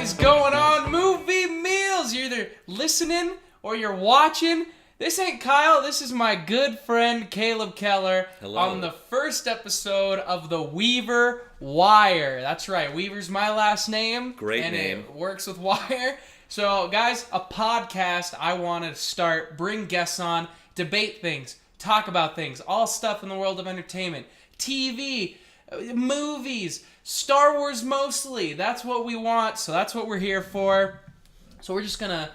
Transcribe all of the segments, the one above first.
is going on, Movie Meals? You're either listening or you're watching. This ain't Kyle. This is my good friend Caleb Keller. Hello. On the first episode of the Weaver Wire. That's right. Weaver's my last name. Great and name. It works with Wire. So, guys, a podcast I wanted to start, bring guests on, debate things, talk about things, all stuff in the world of entertainment, TV, movies, Star Wars mostly. That's what we want, so that's what we're here for. So we're just going to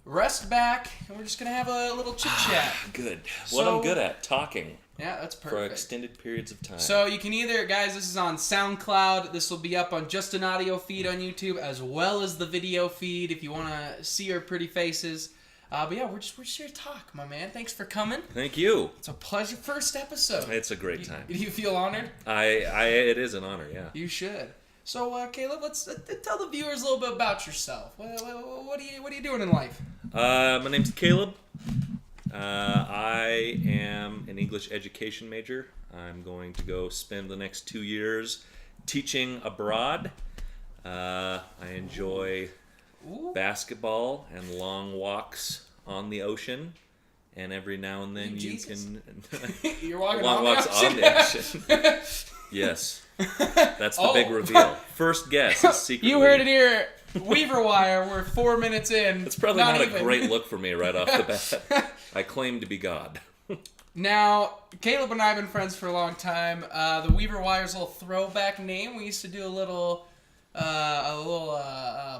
rest back, and we're just going to have a little chit-chat. Good. What I'm good at, talking. Yeah, that's perfect. For extended periods of time. So you can either, guys, this is on SoundCloud. This will be up on just an audio feed on YouTube, as well as the video feed if you want to see our pretty faces. But yeah, we're just here to talk, my man. Thanks for coming. Thank you. It's a pleasure. First episode. It's a great time. Do you feel honored? It is an honor, yeah. You should. So, Caleb, let's tell the viewers a little bit about yourself. What are you doing in life? My name's Caleb. I am an English education major. I'm going to go spend the next 2 years teaching abroad. I enjoy basketball and long walks on the ocean. And every now and then you can... You're walking long on walks the ocean? on the ocean. Yes. That's the big reveal. First guess is secretly... You heard it here. Weaver Wire, we're 4 minutes in. It's probably not even a great look for me right off the bat. I claim to be God. Now, Caleb and I have been friends for a long time. The Weaver Wire's a little throwback name. We used to do a little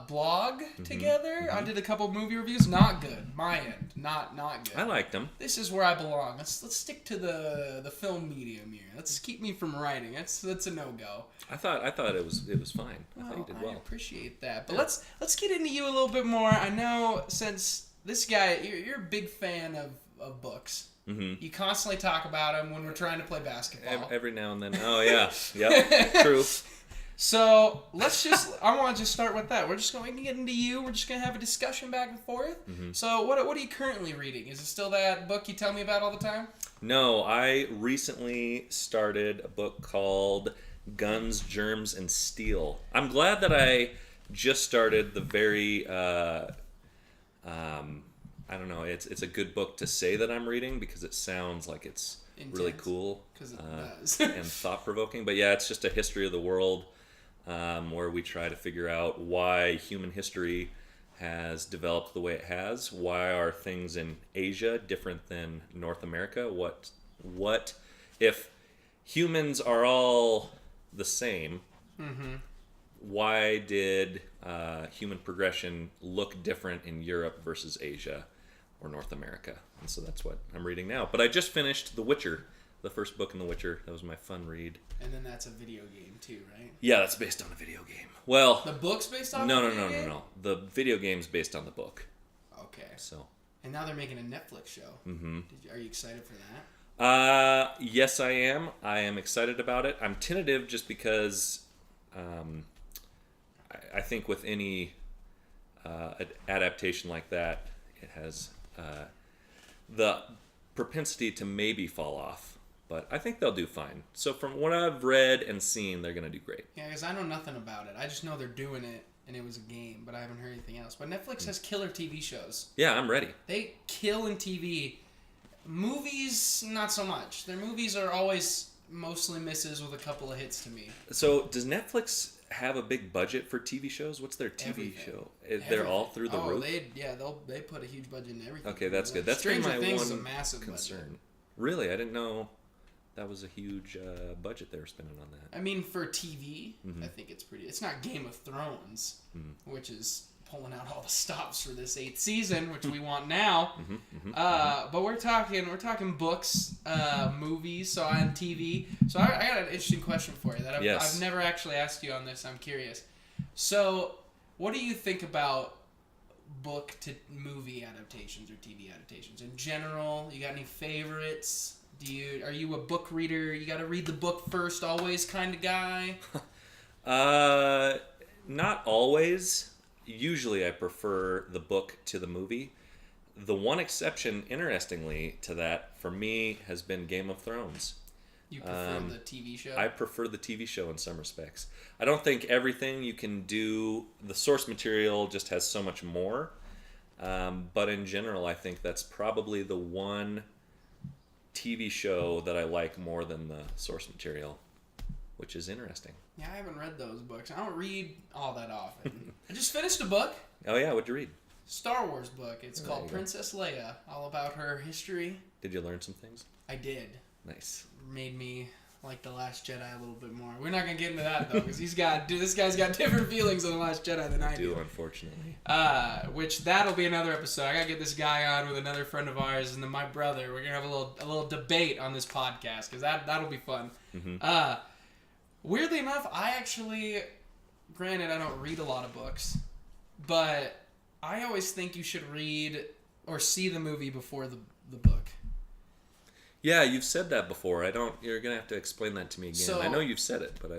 blog together. I did a couple of movie reviews. Not good. My end. Not good. I liked them. This is where I belong. Let's stick to the film medium here. Let's keep me from writing. That's a no-go. I thought it was fine. I thought you did well. I appreciate that. But let's get into you a little bit more. I know since this guy, you're a big fan of books. Mm-hmm. You constantly talk about them when we're trying to play basketball. Every now and then. Oh yeah. Yep. True. So I want to just start with that. We can get into you. We're just going to have a discussion back and forth. Mm-hmm. So what are you currently reading? Is it still that book you tell me about all the time? No, I recently started a book called Guns, Germs, and Steel. I'm glad that I just started the very, I don't know, it's a good book to say that I'm reading because it sounds like it's intense. Really cool. Because it does. And thought-provoking. But yeah, it's just a history of the world. Where we try to figure out why human history has developed the way it has. Why are things in Asia different than North America? What if humans are all the same? Mm-hmm. Why did human progression look different in Europe versus Asia or North America? And so that's what I'm reading now. But I just finished The Witcher. The first book in The Witcher. That was my fun read. And then that's a video game too, right? Yeah, that's based on a video game. Well, the book's based on No. The video game's based on the book. Okay. So. And now they're making a Netflix show. Mm-hmm. Are you excited for that? Yes, I am. I am excited about it. I'm tentative just because I think with any adaptation like that, it has the propensity to maybe fall off. But I think they'll do fine. So from what I've read and seen, they're going to do great. Yeah, because I know nothing about it. I just know they're doing it, and it was a game, but I haven't heard anything else. But Netflix has killer TV shows. Yeah, I'm ready. They kill in TV. Movies, not so much. Their movies are always mostly misses with a couple of hits to me. So does Netflix have a big budget for TV shows? What's their TV show? They're all through the roof? They put a huge budget in everything. Okay, that's good. That's Stranger been my Things one is a massive concern. budget. Really? I didn't know that was a huge budget they were spending on that. I mean, for TV, I think it's pretty... It's not Game of Thrones, which is pulling out all the stops for this 8th season, which we want now. But we're talking books, movies, so on TV. So I got an interesting question for you that I've never actually asked you on this. I'm curious. So, what do you think about book to movie adaptations or TV adaptations in general? You got any favorites? Are you a book reader? You got to read the book first, always kind of guy? Not always. Usually, I prefer the book to the movie. The one exception, interestingly, to that for me has been Game of Thrones. You prefer the TV show? I prefer the TV show in some respects. I don't think everything you can do, the source material just has so much more. But in general, I think that's probably the one TV show that I like more than the source material, which is interesting. Yeah, I haven't read those books. I don't read all that often. I just finished a book. Oh yeah, what'd you read? Star Wars book. It's called Princess Leia, all about her history. Did you learn some things? I did. Nice. Made me like The Last Jedi a little bit more. We're not going to get into that, though, because this guy's got different feelings on The Last Jedi than I do. Unfortunately. Which, that'll be another episode. I got to get this guy on with another friend of ours, and then my brother. We're going to have a little debate on this podcast, because that'll be fun. Mm-hmm. Weirdly enough, granted, I don't read a lot of books, but I always think you should read or see the movie before the book. Yeah, you've said that before. You're going to have to explain that to me again. So, I know you've said it, but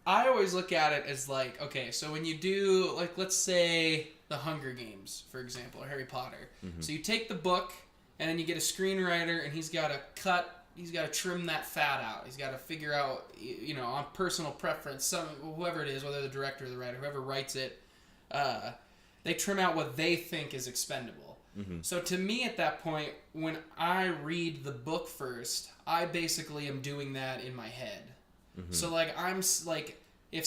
I always look at it as like, okay, so when you do, like, let's say The Hunger Games, for example, or Harry Potter. Mm-hmm. So you take the book, and then you get a screenwriter, and he's got to trim that fat out. He's got to figure out, on personal preference, whoever it is, whether the director or the writer, whoever writes it, they trim out what they think is expendable. Mm-hmm. So to me at that point, when I read the book first, I basically am doing that in my head. Mm-hmm. So if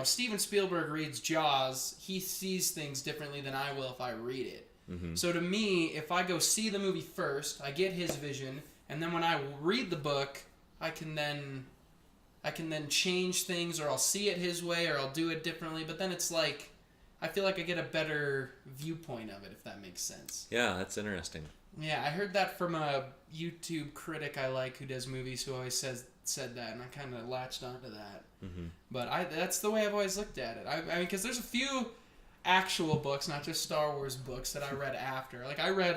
Steven Spielberg reads Jaws, he sees things differently than I will if I read it. Mm-hmm. So to me, if I go see the movie first, I get his vision, and then when I read the book, I can then change things, or I'll see it his way, or I'll do it differently. But then it's like, I feel like I get a better viewpoint of it, if that makes sense. Yeah, that's interesting. Yeah, I heard that from a YouTube critic I like who does movies who always said that, and I kind of latched onto that. Mm-hmm. But that's the way I've always looked at it. I mean, because there's a few actual books, not just Star Wars books, that I read after. Like, I read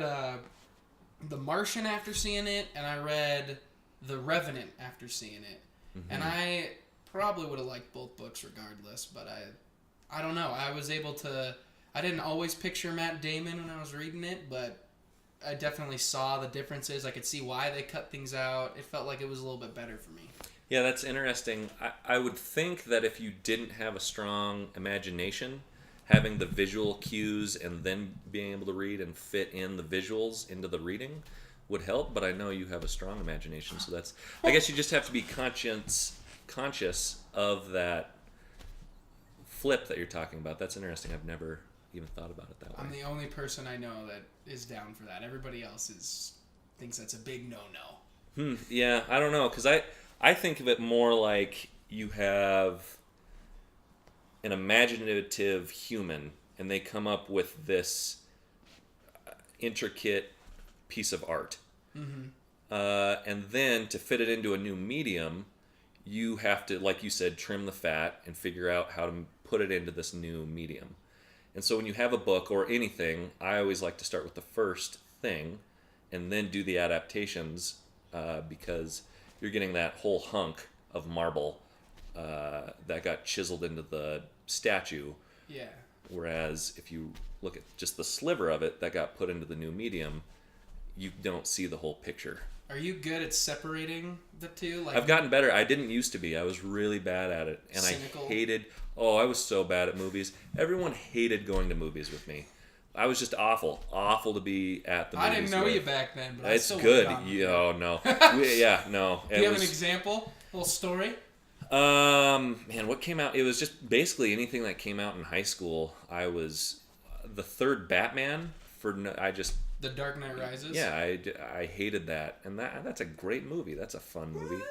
The Martian after seeing it, and I read The Revenant after seeing it. Mm-hmm. And I probably would have liked both books regardless, but I don't know. I didn't always picture Matt Damon when I was reading it, but I definitely saw the differences. I could see why they cut things out. It felt like it was a little bit better for me. Yeah, that's interesting. I would think that if you didn't have a strong imagination, having the visual cues and then being able to read and fit in the visuals into the reading would help, but I know you have a strong imagination, so I guess you just have to be conscious of that flip that you're talking about. That's interesting. I've never even thought about it that way. I'm the only person I know that is down for that. Everybody else thinks that's a big no-no. Yeah, I don't know, because I think of it more like you have an imaginative human, and they come up with this intricate piece of art. Mm-hmm. And then to fit it into a new medium, you have to, like you said, trim the fat and figure out how to put it into this new medium. And so when you have a book or anything, I always like to start with the first thing and then do the adaptations, because you're getting that whole hunk of marble that got chiseled into the statue. Yeah. Whereas if you look at just the sliver of it that got put into the new medium, you don't see the whole picture. Are you good at separating the two? I've gotten better. I didn't used to be. I was really bad at it. And cynical. I was so bad at movies. Everyone hated going to movies with me. I was just awful to be at the movies. I didn't know you back then, but it's good. No. Do you have an example? A little story? Man, what came out? It was just basically anything that came out in high school. I was the third Batman The Dark Knight Rises? Yeah, I hated that. And that's a great movie. That's a fun movie.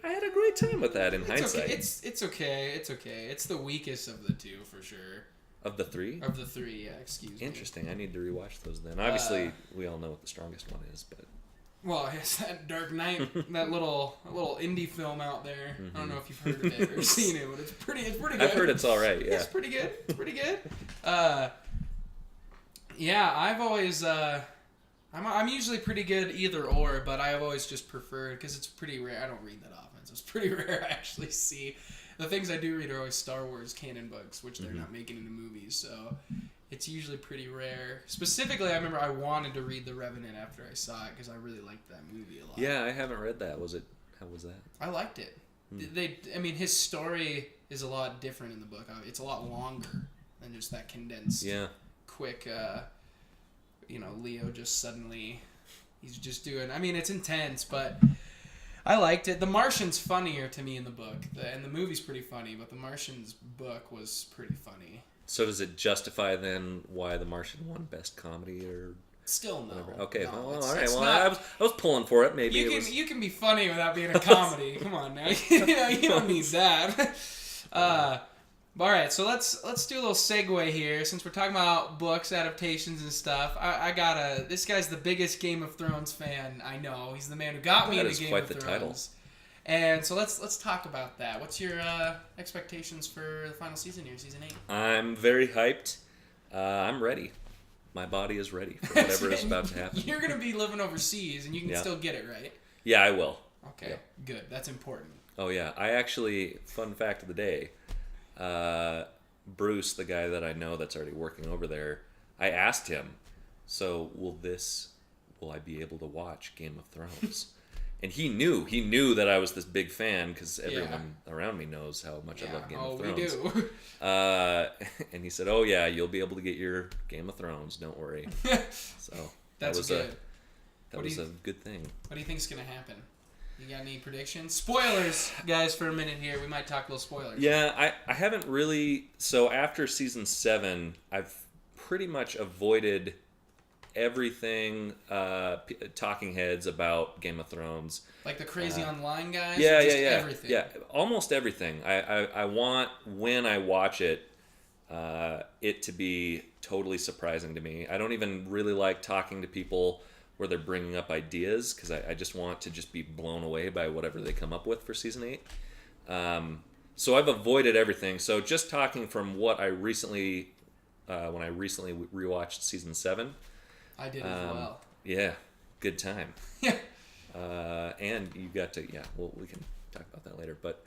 I had a great time with that in hindsight. Okay. It's okay. It's the weakest of the two, for sure. Of the three? Of the three, yeah, excuse me. Interesting. I need to rewatch those then. Obviously, we all know what the strongest one is, but... Well, it's that Dark Knight, that little indie film out there. Mm-hmm. I don't know if you've heard of it or seen it, but it's pretty good. I've heard it's all right, yeah. It's pretty good. Yeah, I've always... I'm usually pretty good either or, but I've always just preferred, because it's pretty rare. I don't read that often, so it's pretty rare I actually see. The things I do read are always Star Wars canon books, which they're not making into movies, so it's usually pretty rare. Specifically, I remember I wanted to read The Revenant after I saw it, because I really liked that movie a lot. Yeah, I haven't read that. How was that? I liked it. His story is a lot different in the book. It's a lot longer than just that condensed, quick, Leo just suddenly, he's just doing, it's intense, but I liked it. The Martian's funnier to me in the book, and the movie's pretty funny, but the Martian's book was pretty funny. So does it justify then why The Martian won Best Comedy or... Still no. Whatever. Okay, no, all right. Well, I was pulling for it. Maybe you can be funny without being a comedy. Come on now, you don't need that. All right, so let's do a little segue here since we're talking about books, adaptations, and stuff. This guy's the biggest Game of Thrones fan I know. He's the man who got me into Game of Thrones. That is quite the title. And so let's talk about that. What's your expectations for the final season here, season 8? I'm very hyped. I'm ready. My body is ready for whatever is about to happen. You're going to be living overseas, and you can still get it, right? Yeah, I will. Okay, good. That's important. Oh, yeah. I actually, fun fact of the day, Bruce, the guy that I know that's already working over there, I asked him, so will I be able to watch Game of Thrones? And he knew that I was this big fan because everyone around me knows how much I love Game of Thrones. Oh, we do. And he said, "Oh yeah, you'll be able to get your Game of Thrones. Don't worry." So that was good. That was a good thing. What do you think's gonna happen? You got any predictions? Spoilers, guys, for a minute here. We might talk a little spoilers. Yeah, I haven't really. So after season 7, I've pretty much avoided everything talking heads about Game of Thrones, like the crazy online guys. Everything. Yeah, almost everything. I want, when I watch it, it to be totally surprising to me. I don't even really like talking to people where they're bringing up ideas because I just want to just be blown away by whatever they come up with for season 8. So I've avoided everything. So just talking from what I recently when I recently rewatched season 7. I did as well. Yeah, good time. Yeah. And you got to, well, we can talk about that later. But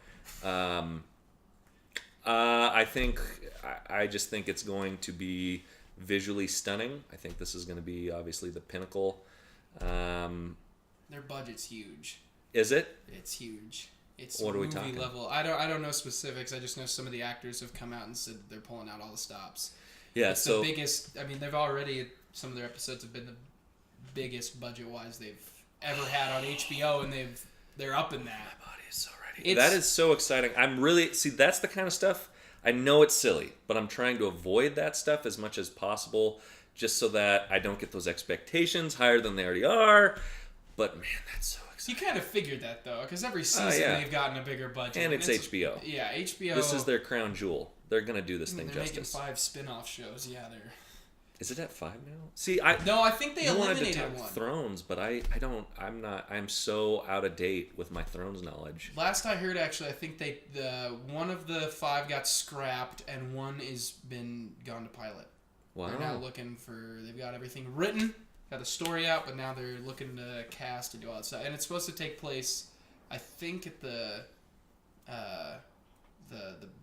I just think it's going to be visually stunning. I think this is going to be obviously the pinnacle. Their budget's huge. Is it? It's huge. It's what are we movie talking? Level. I don't know specifics. I just know some of the actors have come out and said they're pulling out all the stops. Yeah, it's the biggest. They've already, some of their episodes have been the biggest budget-wise they've ever had on HBO, and they're up in that. My body is so ready. That is so exciting. I'm really, that's the kind of stuff, I know it's silly, but I'm trying to avoid that stuff as much as possible, just so that I don't get those expectations higher than they already are. But man, that's so exciting. You kind of figured that though, because every season they've gotten a bigger budget. And it's HBO. Yeah, HBO. This is their crown jewel. They're gonna do this thing justice. They're making 5 spin-off shows. Yeah, they're. Is it at 5 now? See, No, I think they eliminated wanted to talk Thrones, but I'm so out of date with my Thrones knowledge. Last I heard, actually, I think one of the 5 got scrapped and one is been gone to pilot. Wow. They're now looking they've got everything written, got the story out, but now they're looking to cast and do all that stuff. And it's supposed to take place, I think, at the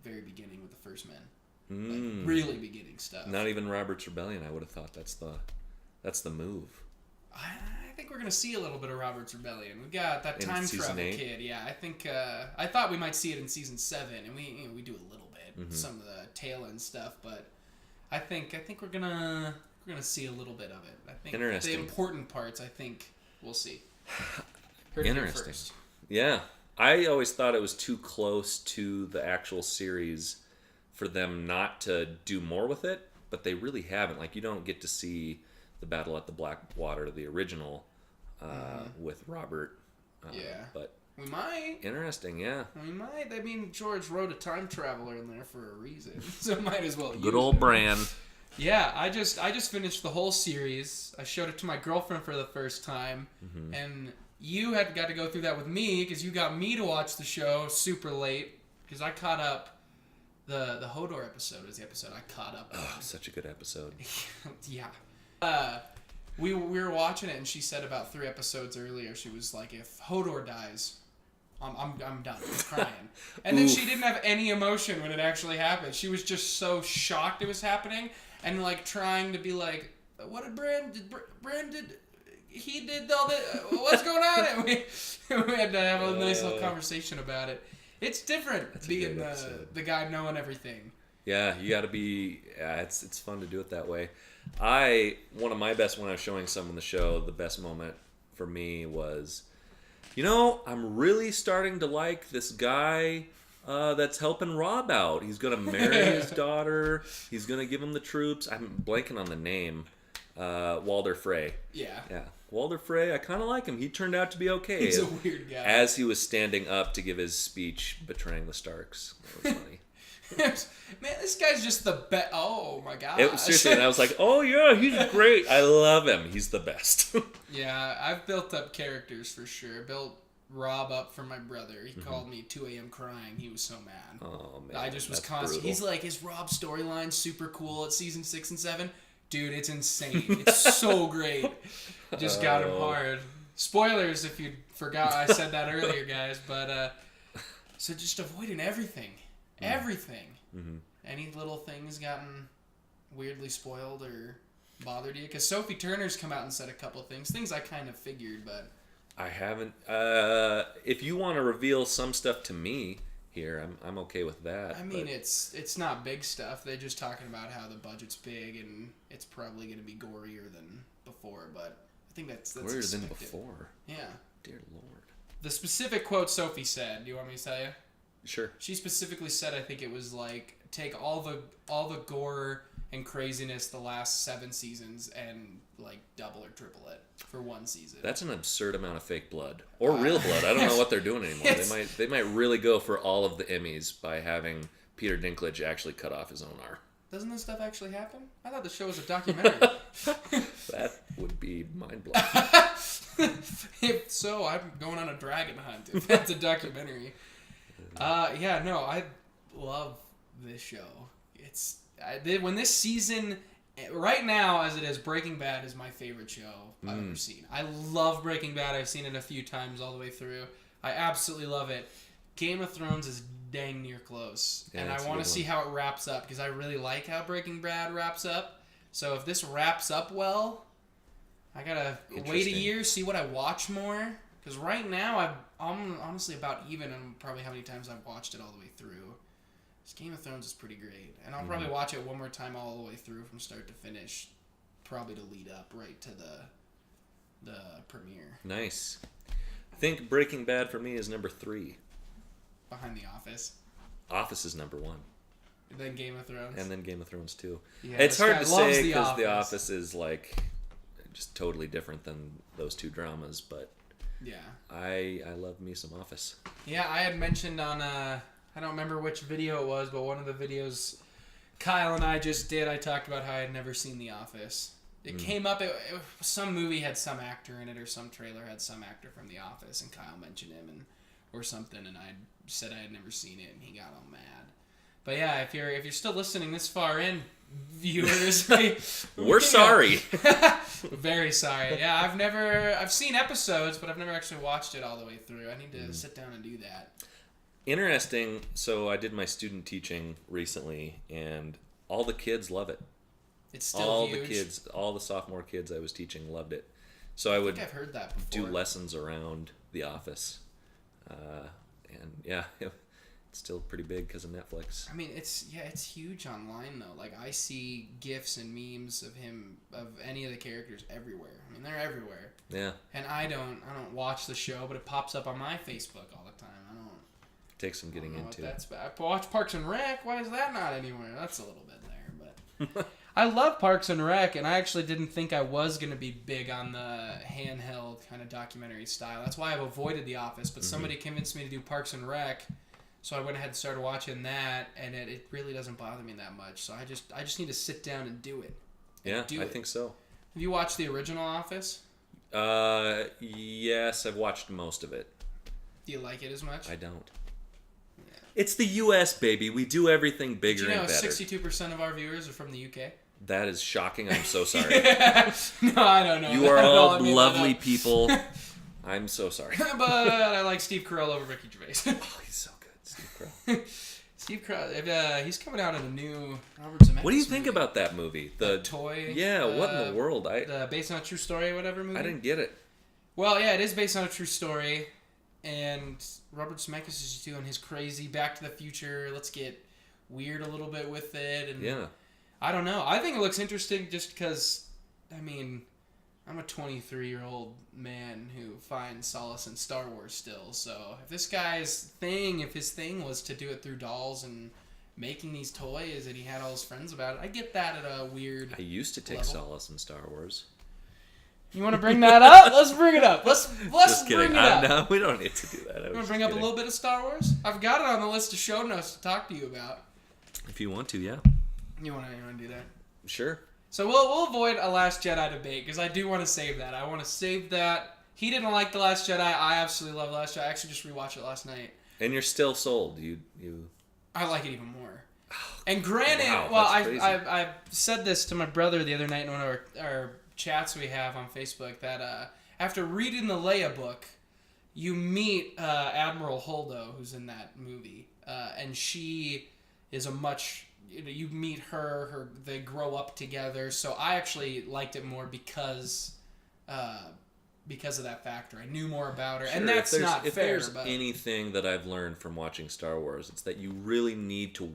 very beginning with the First Men. Like really beginning stuff. Not even Robert's Rebellion. I would have thought that's the move. I think we're gonna see a little bit of Robert's Rebellion. We got that time travel kid. Yeah, I think I thought we might see it in season 7, and we do a little bit, some of the tail end stuff, but I think we're gonna see a little bit of it. I think the important parts, I think we'll see. Interesting. Yeah, I always thought it was too close to the actual series for them not to do more with it, but they really haven't. Like, you don't get to see the Battle at the Blackwater, the original, with Robert. But we might. Interesting, yeah. We might. George wrote a time traveler in there for a reason, so might as well. Good old Bran. Yeah, I just finished the whole series. I showed it to my girlfriend for the first time, and you had got to go through that with me because you got me to watch the show super late because I caught up. The Hodor episode is the episode I caught up on. Oh, such a good episode. Yeah. We were watching it, and she said about 3 episodes earlier, she was like, if Hodor dies, I'm done. I'm crying. And then she didn't have any emotion when it actually happened. She was just so shocked it was happening, and like trying to be like, what did Bran did he did all the what's going on? And we had to have a nice little conversation about it. It's different being the guy knowing everything. Yeah, you got to be. Yeah, it's fun to do it that way. One of my best when I was showing someone the show, the best moment for me was, I'm really starting to like this guy that's helping Rob out. He's gonna marry his daughter. He's gonna give him the troops. I'm blanking on the name. Walder Frey. Yeah. Walder Frey, I kind of like him. He turned out to be okay. He's a weird guy. As he was standing up to give his speech betraying the Starks. That was funny. Man, this guy's just the best. Oh my god! Seriously, and I was like, "Oh yeah, he's great. I love him. He's the best." Yeah, I've built up characters for sure. Built Rob up for my brother. He called me 2 a.m. crying. He was so mad. Oh man, I just was constant. He's like, "Is Rob's storyline super cool at season 6 and 7?" Dude, it's insane. It's so great. Just got him hard. Spoilers if you forgot I said that earlier, guys. But so just avoiding everything. Everything. Mm-hmm. Any little things gotten weirdly spoiled or bothered you? Because Sophie Turner's come out and said a couple of things I kind of figured, but I haven't. If you want to reveal some stuff to me here, I'm okay with that. I mean, it's not big stuff. They're just talking about how the budget's big and it's probably going to be gorier than before. But I think that's gorier expected. Than before. Yeah. Dear Lord. The specific quote Sophie said. Do you want me to tell you? Sure. She specifically said, I think it was like, take all the gore and craziness the last 7 seasons and like double or triple it for one season. That's an absurd amount of fake blood or real blood. I don't know what they're doing anymore. They might really go for all of the Emmys by having Peter Dinklage actually cut off his own arm. Doesn't this stuff actually happen? I thought the show was a documentary. That would be mind-blowing. If so, I'm going on a dragon hunt if that's a documentary. I love this show. When this season, right now as it is, Breaking Bad is my favorite show I've ever seen. I love Breaking Bad. I've seen it a few times all the way through. I absolutely love it. Game of Thrones is dang near close, and I want to see how it wraps up because I really like how Breaking Bad wraps up. So if this wraps up well, I gotta wait a year, see what I watch more. Because right now, I'm honestly about even on probably how many times I've watched it all the way through. This Game of Thrones is pretty great. And I'll probably watch it one more time all the way through from start to finish. Probably to lead up right to the premiere. Nice. I think Breaking Bad for me is number 3. Behind The Office. Office is number 1. And then Game of Thrones. And then Game of Thrones too. Yeah, it's hard to say because The Office is like just totally different than those two dramas, but... Yeah. I love me some Office. Yeah, I had mentioned on, I don't remember which video it was, but one of the videos Kyle and I just did, I talked about how I had never seen The Office. It came up, some movie had some actor in it, or some trailer had some actor from The Office, and Kyle mentioned him, or something, and I said I had never seen it, and he got all mad. But yeah, if you're still listening this far in, viewers, we're sorry. Very sorry. Yeah, I've seen episodes, but I've never actually watched it all the way through. I need to sit down and do that. Interesting. So I did my student teaching recently, and all the kids love it. It's still huge. The kids, all the sophomore kids I was teaching loved it. So I would I've heard that before. do lessons around The Office, and yeah. It's still pretty big because of Netflix. I mean, it's huge online though. Like I see GIFs and memes of any of the characters everywhere. I mean, they're everywhere. Yeah. And I don't watch the show, but it pops up on my Facebook all the time. It takes some getting into. That's bad. I watch Parks and Rec. Why is that not anywhere? That's a little bit there, but I love Parks and Rec, and I actually didn't think I was gonna be big on the handheld kind of documentary style. That's why I've avoided The Office. But somebody convinced me to do Parks and Rec. So I went ahead and started watching that, and it really doesn't bother me that much. So I just need to sit down and do it. I think so. Have you watched the original Office? Yes, I've watched most of it. Do you like it as much? I don't. Yeah. It's the U.S., baby. We do everything bigger and better. 62% of our viewers are from the U.K.? That is shocking. I'm so sorry. No, I don't know. You are all lovely people. I'm so sorry. But I like Steve Carell over Ricky Gervais. Oh, he's so good. Steve Carell. Steve Carell, he's coming out in a new Robert Zemeckis What do you think movie. about that movie? The toy. Yeah, what in the world? The based on a true story or whatever movie? I didn't get it. Well, yeah, it is based on a true story. And Robert Zemeckis is just doing his crazy Back to the Future. Let's get weird a little bit with it. And yeah. I don't know. I think it looks interesting just because, I mean, I'm a 23-year-old man who finds solace in Star Wars still. So if his thing was to do it through dolls and making these toys and he had all his friends about it, I get that at a weird I used to take level. solace in Star Wars. You want to bring that up? Let's bring it up. Let's Just kidding. bring it up. No, we don't need to do that. You want to bring up a little bit of Star Wars? I've got it on the list of show notes to talk to you about. If you want to, yeah. You want to do that? Sure. So we'll avoid a Last Jedi debate because I do want to save that. I want to save that. He didn't like The Last Jedi. I absolutely love The Last Jedi. I actually just rewatched it last night. And you're still sold. You. I like it even more. And granted, wow, well, I said this to my brother the other night in one of our chats we have on Facebook that after reading the Leia book, you meet Admiral Holdo, who's in that movie, and she is a much. You meet her. They grow up together. So I actually liked it more because of that factor. I knew more about her, Sure, and that's not fair. If there's but anything that I've learned from watching Star Wars, it's that you really need to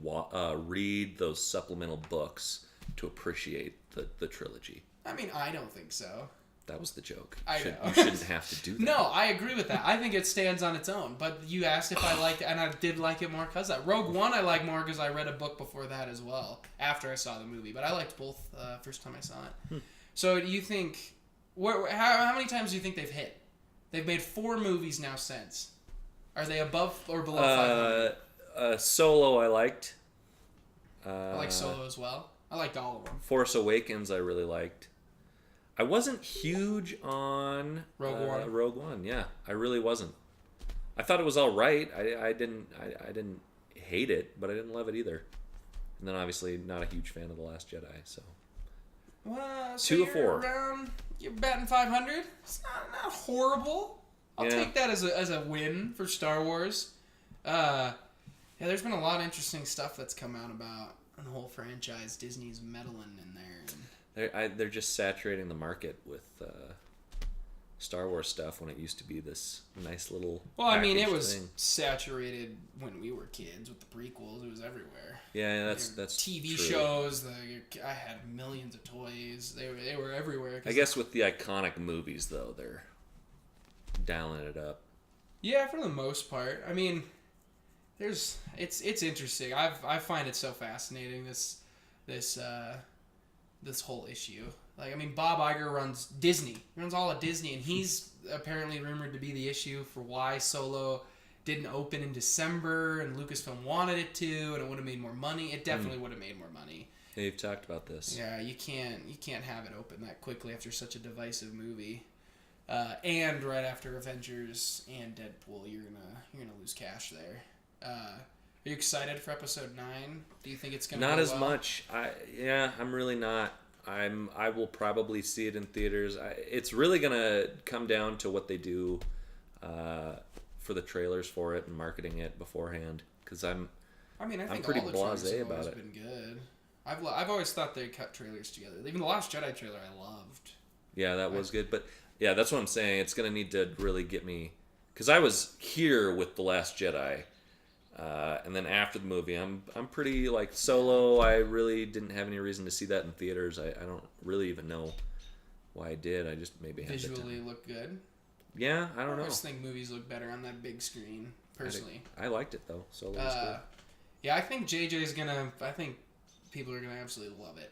read those supplemental books to appreciate the trilogy. I mean, I don't think so. That was the joke. I know. You shouldn't have to do that. No, I agree with that. I think it stands on its own. But you asked if I liked it, and I did like it more because of that. Rogue One I like more because I read a book before that as well, after I saw the movie. But I liked both first time I saw it. So do you think... How many times do you think they've hit? They've made 4 movies now since. Are they above or below 500? Solo I liked. I like Solo as well. I liked all of them. Force Awakens I really liked. I wasn't huge on Rogue One, yeah, I really wasn't. I thought it was all right. I didn't hate it, but I didn't love it either. And then obviously not a huge fan of The Last Jedi. So, well, so 2 of 4. You're batting 500. It's not horrible. I'll take that as a win for Star Wars. Yeah, there's been a lot of interesting stuff that's come out about the whole franchise. Disney's meddling in there. They're just saturating the market with Star Wars stuff when it used to be this nice little. Well, I mean, it was thing. Saturated when we were kids with the prequels. It was everywhere. Yeah, that's TV true. shows. I had millions of toys. They were everywhere. I guess with the iconic movies, though, they're dialing it up. Yeah, for the most part. I mean, it's interesting. I find it so fascinating this whole issue. Like, I mean, Bob Iger runs Disney. He runs all of Disney, and he's apparently rumored to be the issue for why Solo didn't open in December, and Lucasfilm wanted it to, and it would have made more money. It definitely would have made more money. Yeah, you've talked about this. Yeah, you can't have it open that quickly after such a divisive movie. And right after Avengers and Deadpool, you're gonna lose cash there. Are you excited for episode 9? Do you think it's gonna not go as well? much? I'm really not. I will probably see it in theaters. It's really gonna come down to what they do for the trailers for it and marketing it beforehand. Because I think pretty all the trailers blasé have about always it. been good. I've always thought they cut trailers together. Even the Last Jedi trailer I loved. Yeah, that was good. But yeah, that's what I'm saying. It's gonna need to really get me, because I was here with The Last Jedi. And then after the movie, I'm pretty like Solo. I really didn't have any reason to see that in theaters. I don't really even know why I did. I just maybe had Visually look good. Yeah, I don't know. I just think movies look better on that big screen. Personally, I liked it though. Solo was good. Yeah, I think JJ's gonna. I think people are gonna absolutely love it.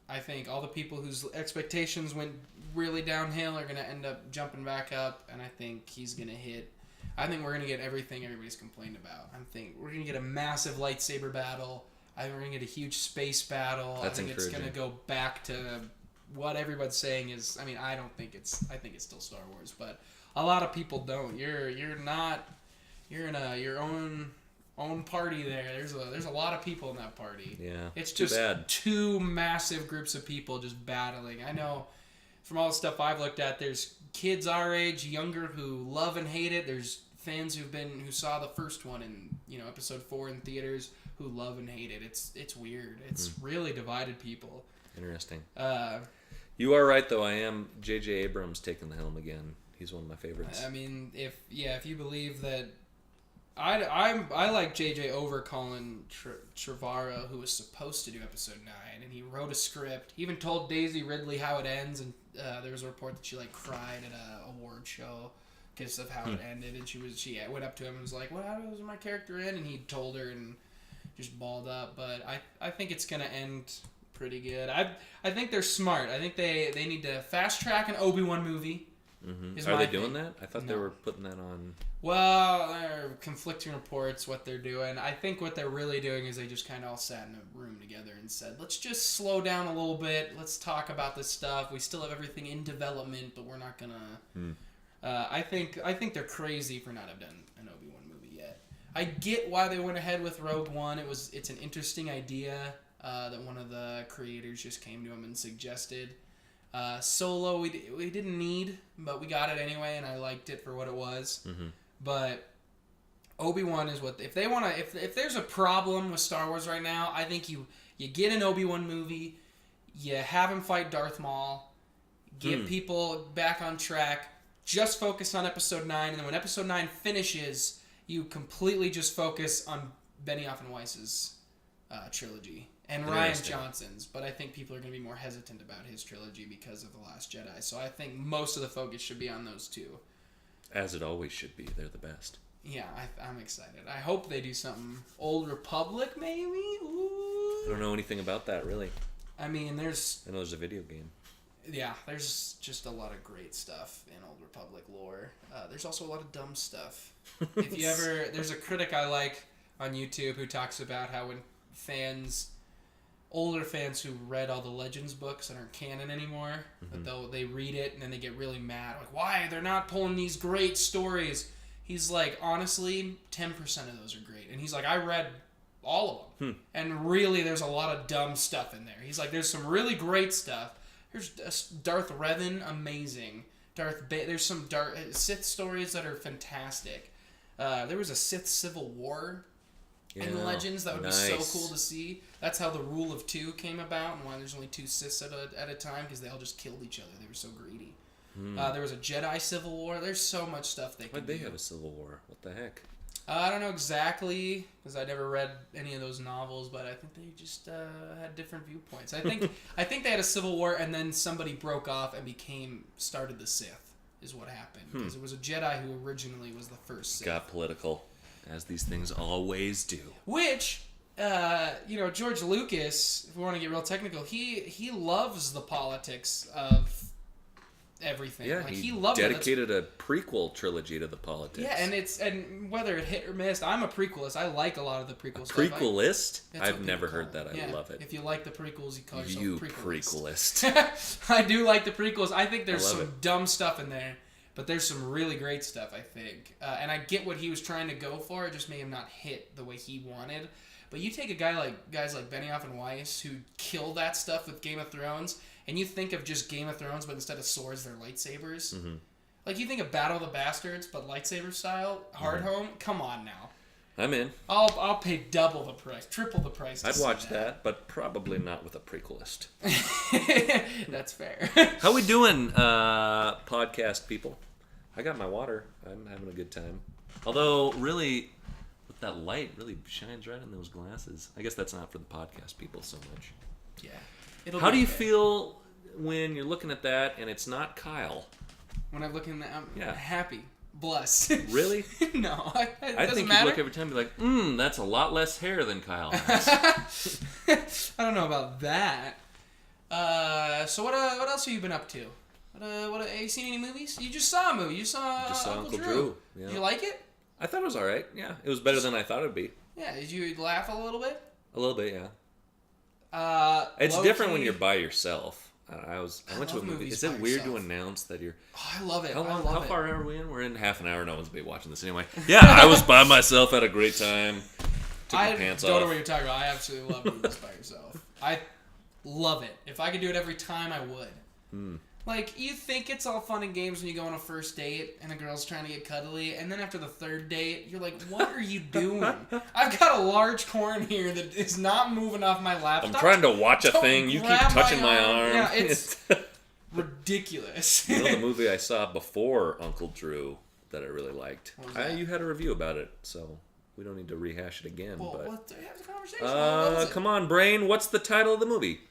I think all the people whose expectations went really downhill are gonna end up jumping back up, and I think he's gonna hit. I think we're going to get everything everybody's complained about. I think we're going to get a massive lightsaber battle. I think we're going to get a huge space battle. That's I think it's encouraging. going to go back to what everybody's saying is... I mean, I think it's still Star Wars, but a lot of people don't. You're not... You're in your own party there. There's a lot of people in that party. Yeah, it's just bad. 2 massive groups of people just battling. I know from all the stuff I've looked at, there's kids our age, younger, who love and hate it. There's fans who saw the first one in episode 4 in theaters who love and hate it. It's weird. It's really divided people. Interesting. You are right though. I am J.J. Abrams taking the helm again. He's one of my favorites. I mean, if you believe that, I like J.J. over Colin Trevorrow, who was supposed to do episode 9, and he wrote a script. He even told Daisy Ridley how it ends, and there was a report that she cried at a award show because of how it ended, and she went up to him and was like, "Well, how was my character in?" And he told her and just balled up. But I think it's gonna end pretty good. I think they're smart. I think they need to fast track an Obi-Wan movie. Mm-hmm. Are they doing that? I thought they were putting that on. Well, there are conflicting reports what they're doing. I think what they're really doing is they just kind of all sat in a room together and said, let's just slow down a little bit. Let's talk about this stuff. We still have everything in development, but we're not going to... I think they're crazy for not have done an Obi-Wan movie yet. I get why they went ahead with Rogue One. It's an interesting idea that one of the creators just came to him and suggested. Solo, we didn't need, but we got it anyway, and I liked it for what it was. Mm-hmm. But Obi-Wan is what if they want to. If there's a problem with Star Wars right now, I think you get an Obi-Wan movie, you have him fight Darth Maul, get people back on track. Just focus on Episode 9, and then when Episode 9 finishes, you completely just focus on Benioff and Weiss's trilogy. And Rian Johnson's, but I think people are going to be more hesitant about his trilogy because of The Last Jedi. So I think most of the focus should be on those two. As it always should be. They're the best. Yeah, I'm excited. I hope they do something. Old Republic, maybe? Ooh. I don't know anything about that, really. I mean, I know there's a video game. Yeah, there's just a lot of great stuff in Old Republic lore. There's also a lot of dumb stuff. If you ever... There's a critic I like on YouTube who talks about how when older fans who read all the Legends books that aren't canon anymore, but they read it and then they get really mad. Like, why? They're not pulling these great stories. He's like, honestly, 10% of those are great. And he's like, I read all of them. And really, there's a lot of dumb stuff in there. He's like, there's some really great stuff. There's Darth Revan, amazing. There's some Sith stories that are fantastic. There was a Sith Civil War in the Legends that would be so cool to see. That's how the Rule of Two came about and why there's only 2 Siths at a time, because they all just killed each other. They were so greedy. There was a Jedi Civil War. There's so much stuff they could do. Why'd they have a Civil War? What the heck? I don't know exactly, because I never read any of those novels, but I think they just had different viewpoints. I think they had a Civil War, and then somebody broke off and started the Sith, is what happened. Because it was a Jedi who originally was the first Sith. Got political, as these things always do. Which, George Lucas, if we want to get real technical, he loves the politics of everything. Yeah, he dedicated a prequel trilogy to the politics. Yeah, and whether it hit or missed, I'm a prequelist. I like a lot of the prequel stuff. Prequelist? I've never heard that. I love it. If you like the prequels, you call yourself prequelist. I do like the prequels. I think there's some dumb stuff in there, but there's some really great stuff, I think. And I get what he was trying to go for. It just may have not hit the way he wanted. But you take guys like Benioff and Weiss who kill that stuff with Game of Thrones, and you think of just Game of Thrones, but instead of swords, they're lightsabers. Mm-hmm. Like, you think of Battle of the Bastards, but lightsaber style, Hardhome. Come on now. I'm in. I'll pay double the price, triple the price. I'd watch that, but probably not with a prequelist. That's fair. How we doing, podcast people? I got my water. I'm having a good time. Although, really, with that light, really shines right in those glasses. I guess that's not for the podcast people so much. Yeah. How do you feel when you're looking at that and it's not Kyle? When I'm looking at that, I'm happy. Blessed. Really? No. I think you look every time and be like, that's a lot less hair than Kyle has. I don't know about that. So what else have you been up to? What have you seen any movies? You just saw a movie. You saw Uncle Drew. Yeah. Did you like it? I thought it was alright. Yeah. It was better than I thought it would be. Yeah. Did you laugh a little bit? A little bit, yeah. It's different when you're by yourself. I went to a movie. Is it weird to announce that you're... Oh, I love it. How far are we in? We're in half an hour. No one's going to be watching this anyway. Yeah, I was by myself. Had a great time. Took my pants off. I don't know what you're talking about. I absolutely love movies by yourself. I love it. If I could do it every time, I would. Like, you think it's all fun and games when you go on a first date and a girl's trying to get cuddly, and then after the third date, you're like, what are you doing? I've got a large corn here that is not moving off my lap. I'm trying to watch a thing. You keep touching my arm. Yeah, it's ridiculous. You know the movie I saw before Uncle Drew that I really liked? What was that? You had a review about it, so we don't need to rehash it again. Well, but let's have a conversation. come on, brain. What's the title of the movie?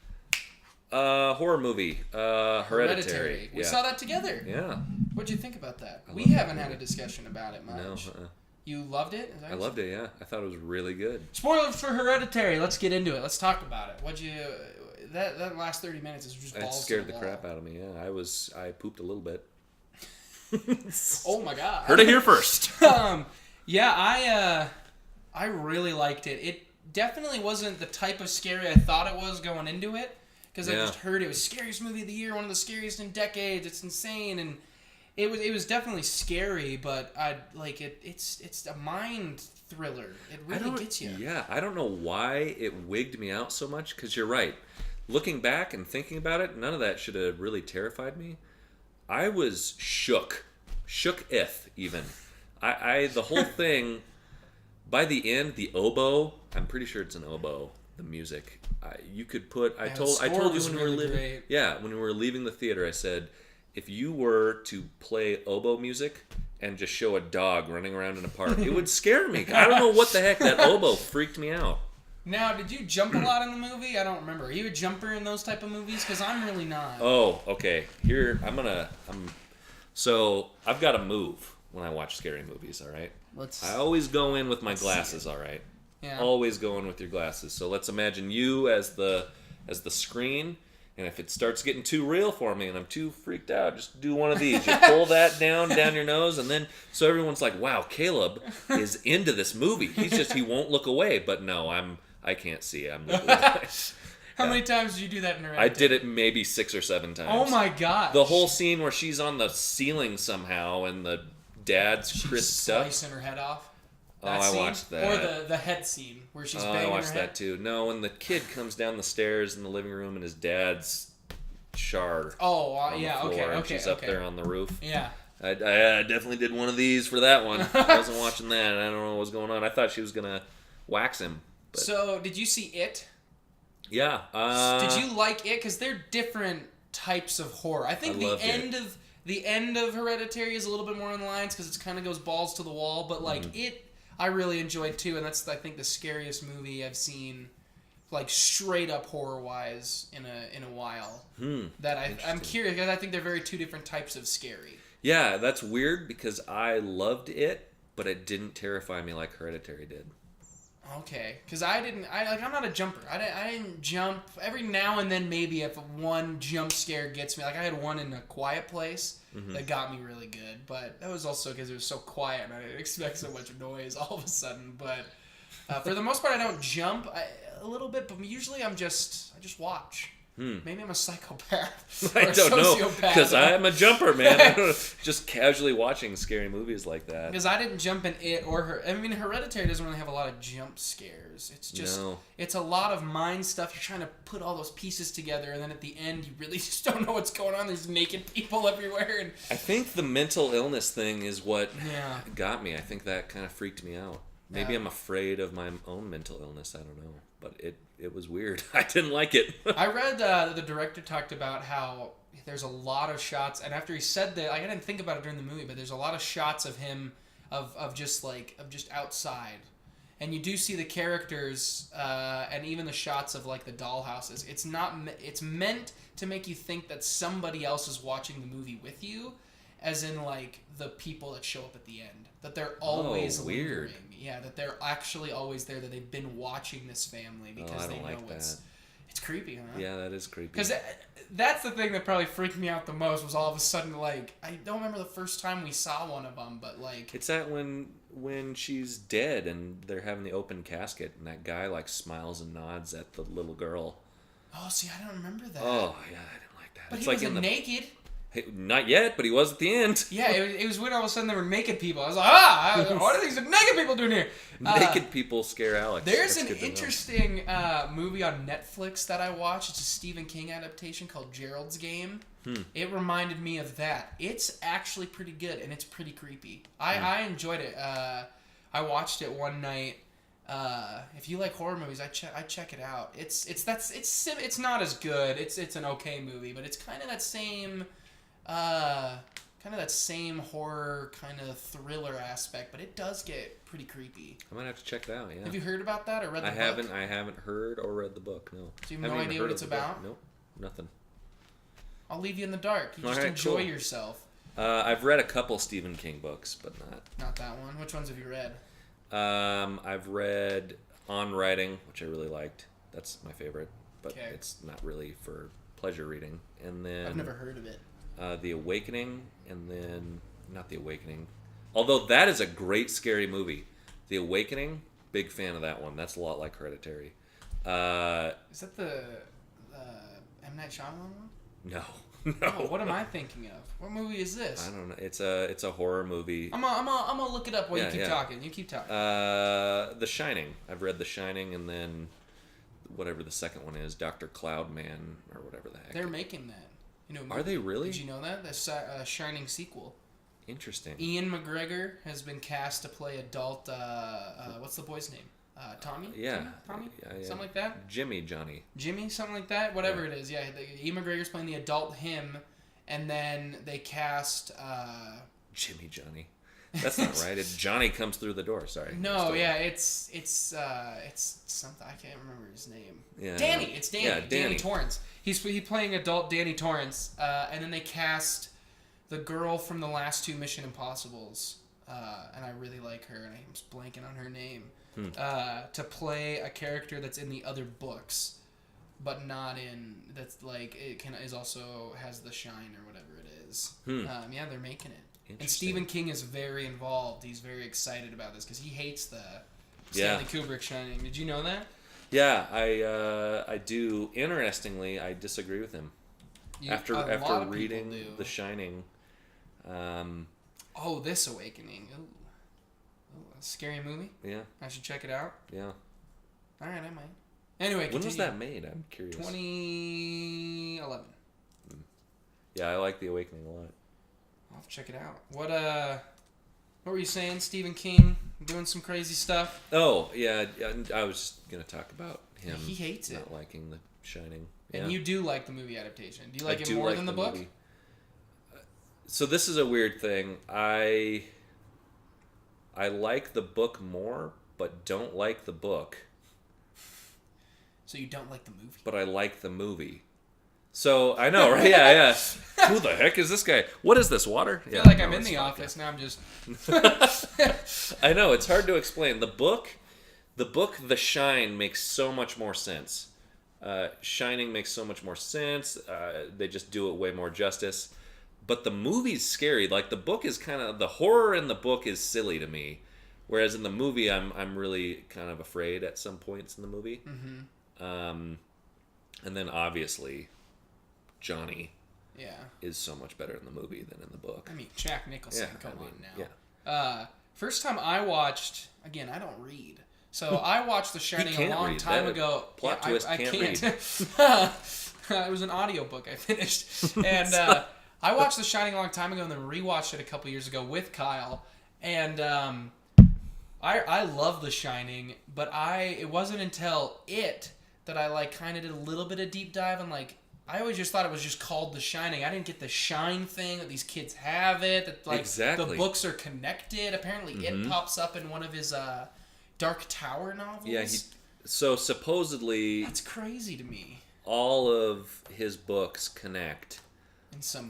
Horror movie. Hereditary. We saw that together. Yeah. What'd you think about that? We loved haven't that had a discussion about it much. No. You loved it? I loved it, yeah. I thought it was really good. Spoilers for Hereditary. Let's get into it. Let's talk about it. What'd you... That last 30 minutes is just balls It scared to the the wall. crap out of me, yeah. I pooped a little bit. Oh my god. Heard it here first. Yeah, I really liked it. It definitely wasn't the type of scary I thought it was going into it. Because I just heard it was scariest movie of the year, one of the scariest in decades. It's insane, and it was definitely scary. But it's a mind thriller. It really gets you. Yeah, I don't know why it wigged me out so much. Because you're right. Looking back and thinking about it, none of that should have really terrified me. I was shooketh even. The whole thing. By the end, the oboe. I'm pretty sure it's an oboe. The music. You could put. I told you when we were leaving. Yeah, when we were leaving the theater, I said, if you were to play oboe music and just show a dog running around in a park, it would scare me. I don't know what the heck, that oboe freaked me out. Now, did you jump a lot in the movie? I don't remember. Are you a jumper in those type of movies? Because I'm really not. Oh, okay. Here, so I've got to move when I watch scary movies. All right. I always go in with my glasses. All right. Yeah. Always go in with your glasses. So let's imagine you as the screen, and if it starts getting too real for me and I'm too freaked out, just do one of these. You pull that down your nose, and then so everyone's like, "Wow, Caleb is into this movie. He won't look away." But no, I can't see. I'm looking away. How many times did you do that in Hereditary? I did it maybe 6 or 7 times. Oh my god! The whole scene where she's on the ceiling somehow and the dad's crisped up. Slicing her head off. I watched that. Or the head scene where she's banging her head. I watched that too. No, when the kid comes down the stairs in the living room and his dad's char. Oh, yeah, okay. And she's up there on the roof. Yeah. I definitely did one of these for that one. I wasn't watching that. I don't know what was going on. I thought she was going to wax him. But... So, did you see It? Yeah. Did you like It? Because they're different types of horror. I think the end of Hereditary is a little bit more in lines because it kind of goes balls to the wall. But, It... I really enjoyed too, and that's I think the scariest movie I've seen, like straight up horror wise in a while. That I'm curious because I think they're very two different types of scary. Yeah, that's weird because I loved it, but it didn't terrify me like Hereditary did. Okay, because I'm not a jumper. I didn't jump. Every now and then maybe if one jump scare gets me, like I had one in A Quiet Place that got me really good, but that was also because it was so quiet and I didn't expect so much noise all of a sudden. But for the most part, I don't jump a little bit, but usually I just watch. Maybe I'm a psychopath. I don't know, because I'm a jumper, man. I don't just casually watching scary movies like that. Because I didn't jump in It or Hereditary doesn't really have a lot of jump scares. It's just it's a lot of mind stuff. You're trying to put all those pieces together, and then at the end, you really just don't know what's going on. There's naked people everywhere, and I think the mental illness thing is what got me. I think that kind of freaked me out. Maybe I'm afraid of my own mental illness. I don't know. But it was weird. I didn't like it. I read the director talked about how there's a lot of shots, and after he said that, I didn't think about it during the movie, but there's a lot of shots of him of just outside, and you do see the characters and even the shots of like the dollhouses. It's meant to make you think that somebody else is watching the movie with you, as in like the people that show up at the end, that they're always weird. lingering. Yeah, that they're actually always there, that they've been watching this family because they know it's creepy, huh? Yeah, that is creepy. Because that's the thing that probably freaked me out the most was all of a sudden, like, I don't remember the first time we saw one of them, but like... It's that when she's dead and they're having the open casket and that guy like smiles and nods at the little girl. Oh, see, I don't remember that. Oh, yeah, I didn't like that. But it's he like wasn't naked. Not yet, but he was at the end. Yeah, it was when all of a sudden there were naked people. I was like, what are these naked people doing here? Naked people scare Alex. There's an interesting movie on Netflix that I watched. It's a Stephen King adaptation called Gerald's Game. It reminded me of that. It's actually pretty good, and it's pretty creepy. I enjoyed it. I watched it one night. If you like horror movies, I check it out. It's not as good. It's an okay movie, but it's kind of that same horror kind of thriller aspect. But it does get pretty creepy. I might have to check that out. Yeah. Have you heard about that or read the book? I haven't heard or read the book. No. So you have no idea what it's about? Nope. Nothing. I'll leave you in the dark. You just enjoy yourself. I've read a couple Stephen King books, but not that one. Which ones have you read? I've read On Writing, which I really liked. That's my favorite, but it's not really for pleasure reading. And then I've never heard of it. The Awakening, and then not The Awakening. Although that is a great scary movie. The Awakening, big fan of that one. That's a lot like Hereditary. Is that the M. Night Shyamalan one? No. Oh, what am I thinking of? What movie is this? I don't know. It's a horror movie. I'm gonna look it up while you keep talking. You keep talking. The Shining. I've read The Shining, and then whatever the second one is, Dr. Cloudman or whatever the heck. They're making that. You know, are they really? Did you know that? The Shining sequel. Interesting. Ian McGregor has been cast to play adult. What's the boy's name? Tommy? Yeah. Tommy? Yeah. Something like that? Johnny. Jimmy, something like that? Whatever it is. Yeah, Ian McGregor's playing the adult him, and then they cast... Johnny. That's not right. It's Johnny comes through the door. Sorry. No, yeah, it's something... I can't remember his name. Yeah. Danny. It's Danny. Yeah, Danny Torrance. He's playing adult Danny Torrance, and then they cast the girl from the last two Mission Impossibles, and I really like her, and I'm just blanking on her name. To play a character that's in the other books, but not in that's like is also has the shine or whatever it is. Yeah, they're making it. And Stephen King is very involved. He's very excited about this because he hates the Stanley Kubrick Shining. Did you know that? Yeah, I do. Interestingly, I disagree with him. After reading The Shining. This Awakening. Ooh. A scary movie? Yeah. I should check it out? Yeah. Alright, I might. Anyway, when was that made? I'm curious. 2011. Yeah, I like The Awakening a lot. I'll have to check it out. What were you saying? Stephen King doing some crazy stuff? Oh, yeah. I was just going to talk about him. He hates it. Not liking The Shining. And you do like the movie adaptation. Do you like it more than the book? Movie. So this is a weird thing. I like the book more, but don't like the book. So you don't like the movie? But I like the movie. So, I know, right? Yeah. Who the heck is this guy? What is this, water? I feel like I'm in the office. Now I'm just... I know, it's hard to explain. The book, The Shine, makes so much more sense. Shining makes so much more sense. They just do it way more justice. But the movie's scary. Like, the book is kind of... The horror in the book is silly to me. Whereas in the movie, I'm really kind of afraid at some points in the movie. Mm-hmm. And then, obviously, Johnny is so much better in the movie than in the book. I mean, Jack Nicholson, come on now. Yeah. First time I watched... Again, I don't read. So, I watched The Shining a long time ago. Plot twist, I can't read. It was an audiobook I finished. And... I watched The Shining a long time ago and then rewatched it a couple years ago with Kyle. And I love The Shining, but it wasn't until that I kind of did a little bit of deep dive and I always just thought it was just called The Shining. I didn't get the shine thing that these kids have it. That exactly. The books are connected. Apparently it pops up in one of his Dark Tower novels. Yeah, so supposedly... That's crazy to me. All of his books connect.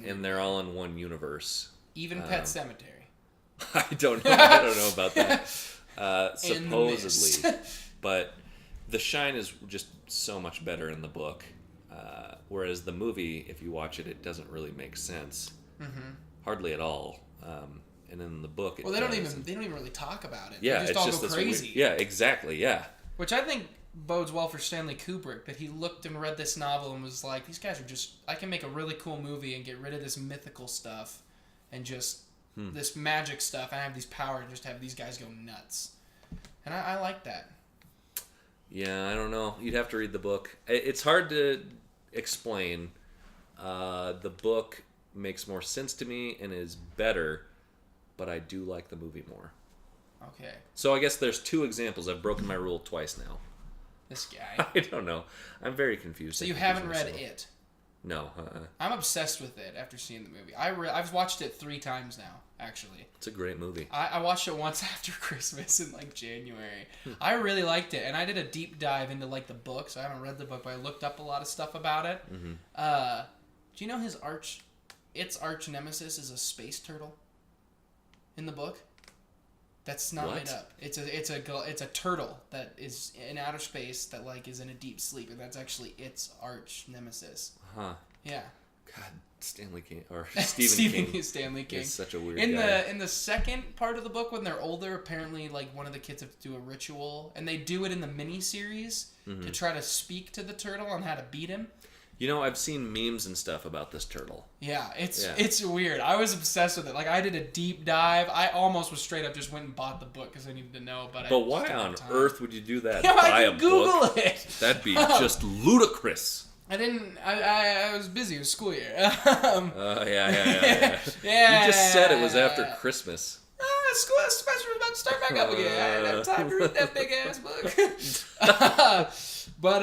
And they're all in one universe. Even Pet Sematary. I don't know about that. Supposedly. But The Shine is just so much better in the book. Whereas the movie, if you watch it, it doesn't really make sense. Mm-hmm. Hardly at all. And in the book, it they don't even really talk about it. Yeah, they just all go crazy. Yeah, exactly. Yeah. Which I think bodes well for Stanley Kubrick, that he looked and read this novel and was like, these guys are just... I can make a really cool movie and get rid of this mythical stuff and just this magic stuff. I have these powers and just have these guys go nuts. And I like that. Yeah, I don't know. You'd have to read the book. It's hard to explain. The book makes more sense to me and is better, but I do like the movie more. Okay. So I guess there's 2 examples. I've broken my rule twice now. This guy. I don't know. I'm very confused. So you haven't read it? No. I'm obsessed with it after seeing the movie. I've watched it 3 times now, actually. It's a great movie. I watched it once after Christmas in like January. I really liked it, and I did a deep dive into like the book. So I haven't read the book, but I looked up a lot of stuff about it. Mm-hmm. Do you know its arch nemesis is a space turtle in the book? That's not made up. It's a turtle that is in outer space that like is in a deep sleep, and that's actually its arch nemesis. Huh. Yeah. God, Stanley King or Stephen King. Stanley King is such a weird guy. In the second part of the book, when they're older, apparently like one of the kids have to do a ritual, and they do it in the mini-series to try to speak to the turtle on how to beat him. You know, I've seen memes and stuff about this turtle. Yeah, it's weird. I was obsessed with it. Like, I did a deep dive. I almost was straight up just went and bought the book because I needed to know. But why on earth would you do that? Yeah, I can Google it. That'd be just ludicrous. I was busy. It was school year. Yeah. You just said it was after Christmas. School semester was about to start back up again. I didn't have time to read that big ass book. But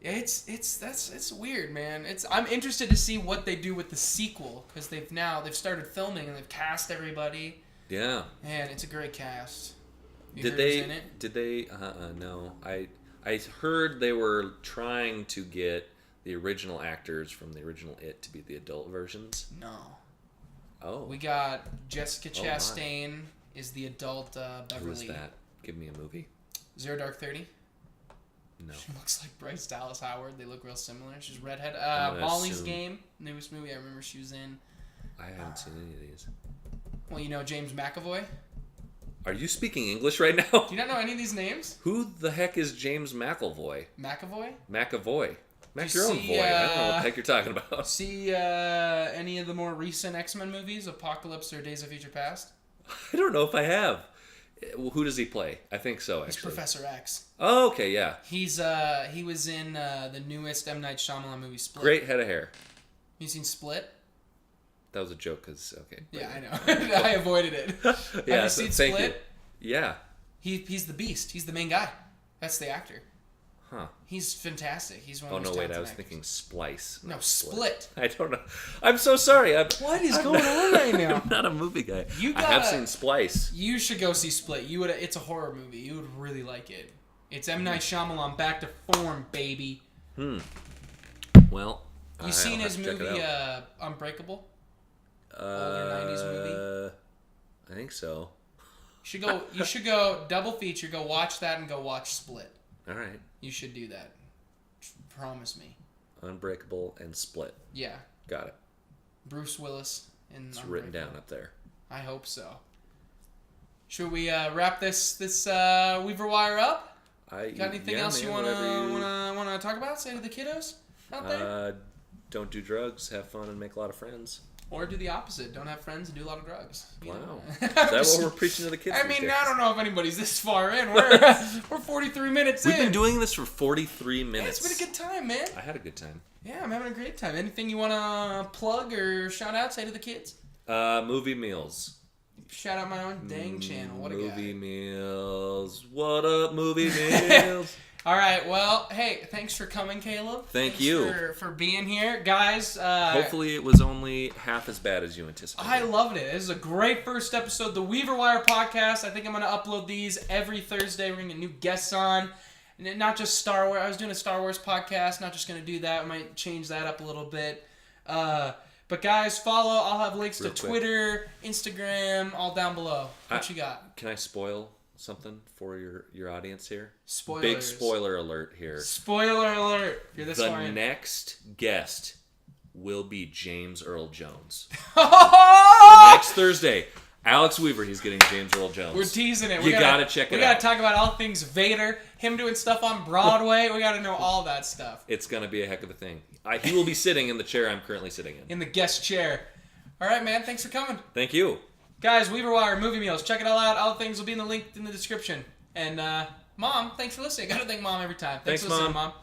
it's weird, man. I'm interested to see what they do with the sequel because they've started filming and they've cast everybody. Yeah. And it's a great cast. Did they? No. I heard they were trying to get the original actors from the original It to be the adult versions. No. Oh. We got Jessica Chastain is the adult Beverly. Who is that? Give me a movie. Zero Dark 30. No. She looks like Bryce Dallas Howard. They look real similar. She's redhead. Molly's Game, newest movie I remember she was in. I haven't seen any of these. Well, you know James McAvoy. Are you speaking English right now? Do you not know any of these names? Who the heck is James McAvoy? McAvoy. Make your own voy. I don't know what the heck you're talking about. See any of the more recent X-Men movies, Apocalypse or Days of Future Past? I don't know if I have. Well, who does he play? I think so, actually. He's Professor X. Oh, okay, yeah. He was in the newest M. Night Shyamalan movie, Split. Great head of hair. You seen Split? That was a joke, because, okay. Yeah, I know. I avoided it. Yeah, have you seen Split? You. Yeah. He's the Beast. He's the main guy. That's the actor. Huh. He's fantastic. He's one of the most I was actors. thinking Splice. No, Split. I don't know. I'm so sorry. What is going on right now? I'm not a movie guy. I have seen Splice. You should go see Split. It's a horror movie. You would really like it. It's M. Night Shyamalan back to form, baby. Well, you seen his movie Unbreakable? Older 90s movie? I think so. You should go double feature. Go watch that and go watch Split. All right. You should do that. Promise me. Unbreakable and Split. Yeah. Got it. Bruce Willis in It's written down up there. I hope so. Should we wrap this Weaver Wire up? Got anything else you wanna talk about? Say to the kiddos out there. Don't do drugs. Have fun and make a lot of friends. Or do the opposite. Don't have friends and do a lot of drugs. Wow. Is that what we're preaching to the kids? I mean, I don't know if anybody's this far in. We're 43 minutes in. We've been doing this for 43 minutes. Yeah, it's been a good time, man. I had a good time. Yeah, I'm having a great time. Anything you want to plug or shout out, say to the kids? Movie meals. Shout out my own dang channel. What a guy. Movie meals. What up, movie meals? All right, well, hey, thanks for coming, Caleb. Thanks you for being here. Guys, hopefully it was only half as bad as you anticipated. I loved it. This is a great first episode of the Weaver Wire podcast. I think I'm going to upload these every Thursday. We're going to get new guests on. And not just Star Wars. I was doing a Star Wars podcast. Not just going to do that. I might change that up a little bit. But guys, follow. I'll have links to Twitter, Instagram, all down below. What you got? Can I spoil something for your audience here? Spoilers. Big spoiler alert here. Spoiler alert. You're this far in. The next guest will be James Earl Jones. Next Thursday, Alex Weaver, he's getting James Earl Jones. We're teasing it. You gotta check it out. We gotta talk about all things Vader, him doing stuff on Broadway. We gotta know all that stuff. It's gonna be a heck of a thing. He will be sitting in the chair I'm currently sitting in. In the guest chair. All right, man. Thanks for coming. Thank you. Guys, Weaver Wire, movie meals. Check it all out. All the things will be in the link in the description. And, Mom, thanks for listening. I gotta thank Mom every time. Thanks for listening, Mom.